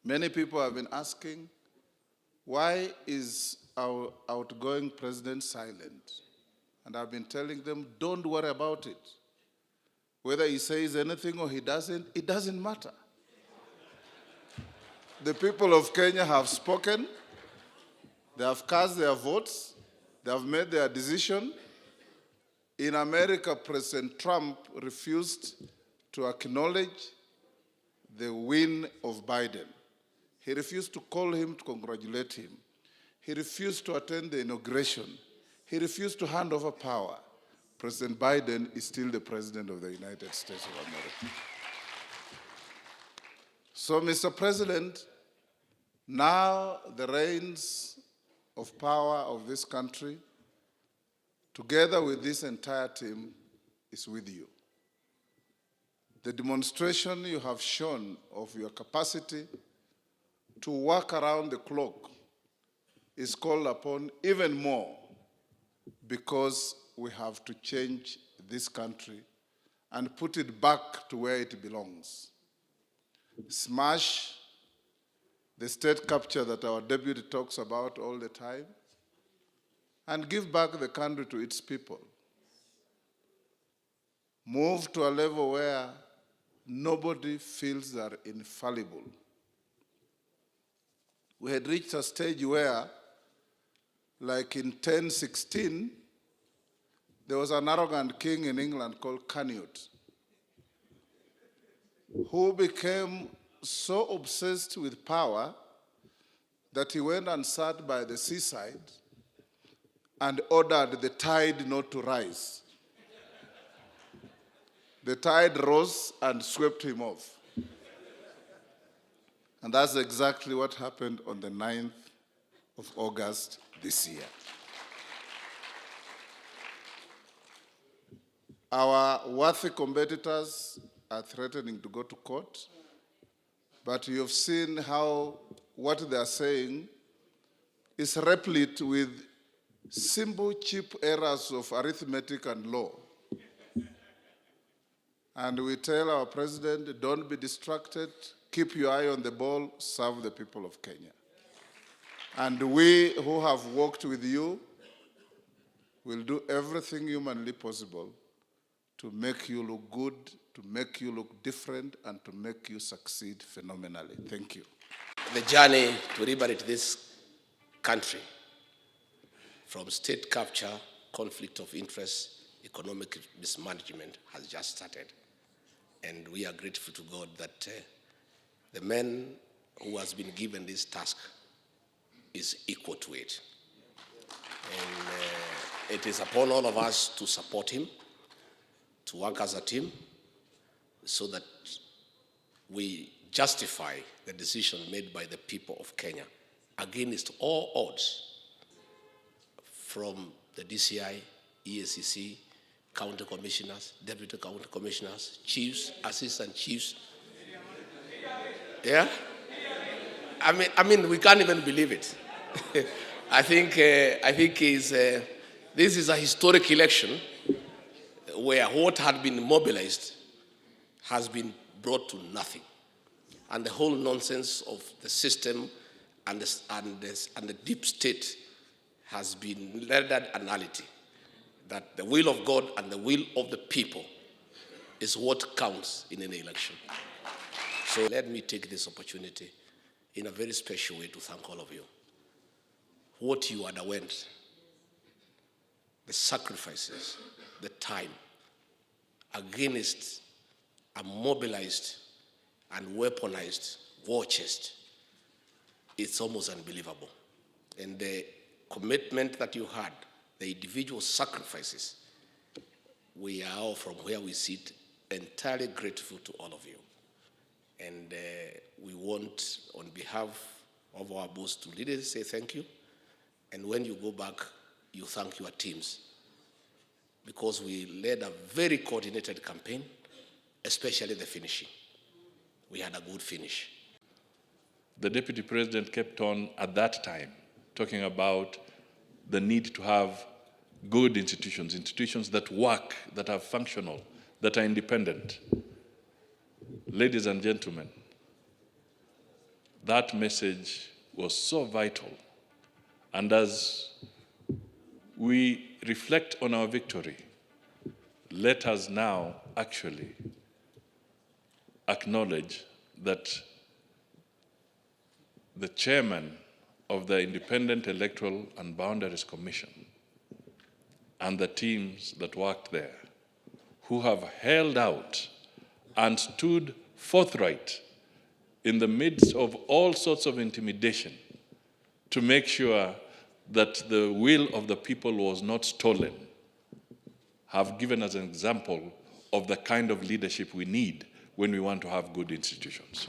Many people have been asking, why is our outgoing president silent? And I've been telling them, don't worry about it. Whether he says anything or he doesn't, it doesn't matter. The people of Kenya have spoken. They have cast their votes. They have made their decision. In America, President Trump refused to acknowledge the win of Biden. He refused to call him to congratulate him. He refused to attend the inauguration. He refused to hand over power. President Biden is still the President of the United States of America. So, Mr. President, now the reins of power of this country, together with this entire team, is with you. The demonstration you have shown of your capacity to work around the clock is called upon even more, because we have to change this country and put it back to where it belongs. Smash the state capture that our deputy talks about all the time, and give back the country to its people. Move to a level where nobody feels they are infallible. We had reached a stage where, like in 1016, there was an arrogant king in England called Canute, who became so obsessed with power that he went and sat by the seaside and ordered the tide not to rise. The tide rose and swept him off. And that's exactly what happened on the 9th of August this year. Our worthy competitors are threatening to go to court, but you've seen how what they are saying is replete with simple, cheap errors of arithmetic and law. And we tell our president, don't be distracted, keep your eye on the ball, serve the people of Kenya. And we who have worked with you will do everything humanly possible to make you look good, to make you look different, and to make you succeed phenomenally. Thank you. The journey to liberate this country from state capture, conflict of interest, economic mismanagement has just started. And we are grateful to God that the man who has been given this task is equal to it. And it is upon all of us to support him, to work as a team, so that we justify the decision made by the people of Kenya against all odds, from the DCI, EACC, county commissioners, deputy county commissioners, chiefs, assistant chiefs. Yeah? I mean, we can't even believe it. I think this is a historic election where what had been mobilized has been brought to nothing. And the whole nonsense of the system and the deep state has been rendered a nullity. That the will of God and the will of the people is what counts in an election. So let me take this opportunity in a very special way to thank all of you. What you underwent, the sacrifices, the time, against a mobilized and weaponized war chest, it's almost unbelievable. And the commitment that you had, the individual sacrifices, we are all, from where we sit, entirely grateful to all of you. And we want, on behalf of our boss to leaders, say thank you. And when you go back, you thank your teams, because we led a very coordinated campaign, especially the finishing. We had a good finish. The Deputy President kept on at that time talking about the need to have good institutions that work, that are functional, that are independent. Ladies and gentlemen, that message was so vital. And as we reflect on our victory, let us now actually acknowledge that the chairman of the Independent Electoral and Boundaries Commission and the teams that worked there, who have held out and stood forthright in the midst of all sorts of intimidation to make sure that the will of the people was not stolen, have given us an example of the kind of leadership we need when we want to have good institutions.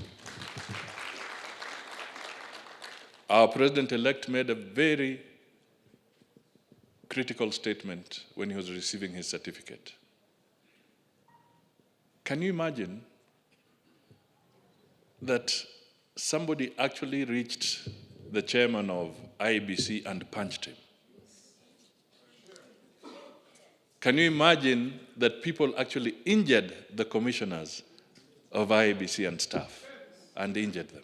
Our president-elect made a very critical statement when he was receiving his certificate. Can you imagine that somebody actually reached the chairman of IEBC and punched him? Can you imagine that people actually injured the commissioners of IEBC and staff and injured them?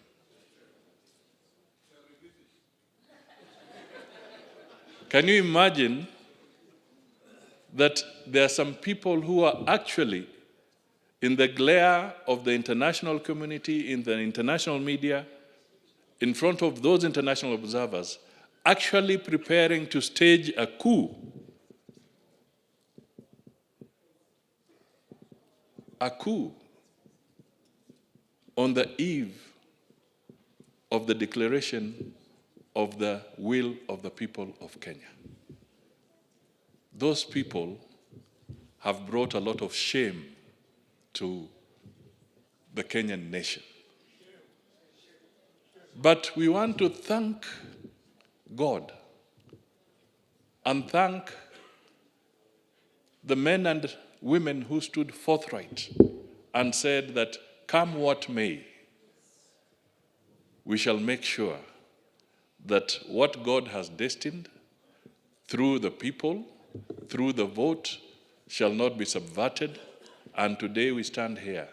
Can you imagine that there are some people who are actually, in the glare of the international community, in the international media, in front of those international observers, actually preparing to stage a coup? A coup on the eve of the declaration of the will of the people of Kenya. Those people have brought a lot of shame to the Kenyan nation. But we want to thank God and thank the men and women who stood forthright and said that, come what may, we shall make sure that what God has destined through the people, through the vote, shall not be subverted. And today we stand here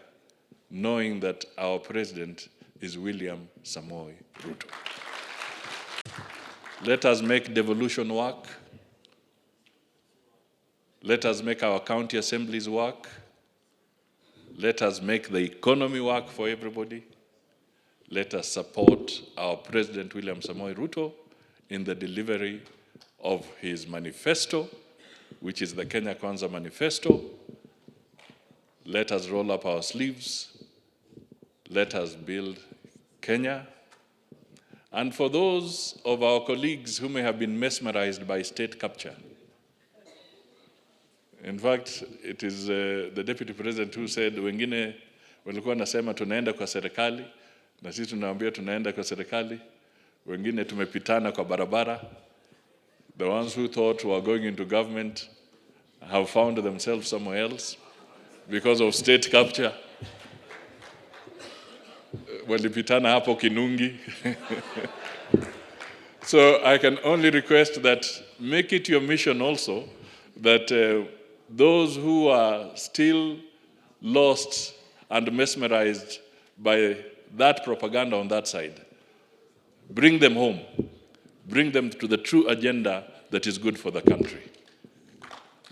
knowing that our president is William Samoei Ruto. Let us make devolution work. Let us make our county assemblies work. Let us make the economy work for everybody. Let us support our President William Samoei Ruto in the delivery of his manifesto, which is the Kenya Kwanza Manifesto. Let us roll up our sleeves. Let us build Kenya. And for those of our colleagues who may have been mesmerized by state capture, in fact, it is the deputy president who said, wengine walikuwa nasema tunaenda kwa serikali, na sisi tunaambia tunaenda kwa serikali, wengine tumepitana kwa barabara. The ones who thought were going into government have found themselves somewhere else because of state capture. Walipitana hapo Kinungi. So I can only request that make it your mission also that those who are still lost and mesmerized by that propaganda on that side, bring them home. Bring them to the true agenda that is good for the country.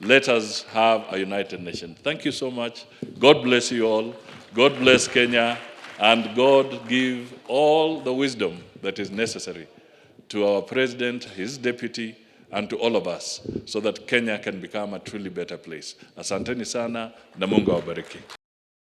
Let us have a united nation. Thank you so much. God bless you all. God bless Kenya. And God give all the wisdom that is necessary to our president, his deputy, and to all of us so that Kenya can become a truly better place. Asanteni sana na Mungu awabariki.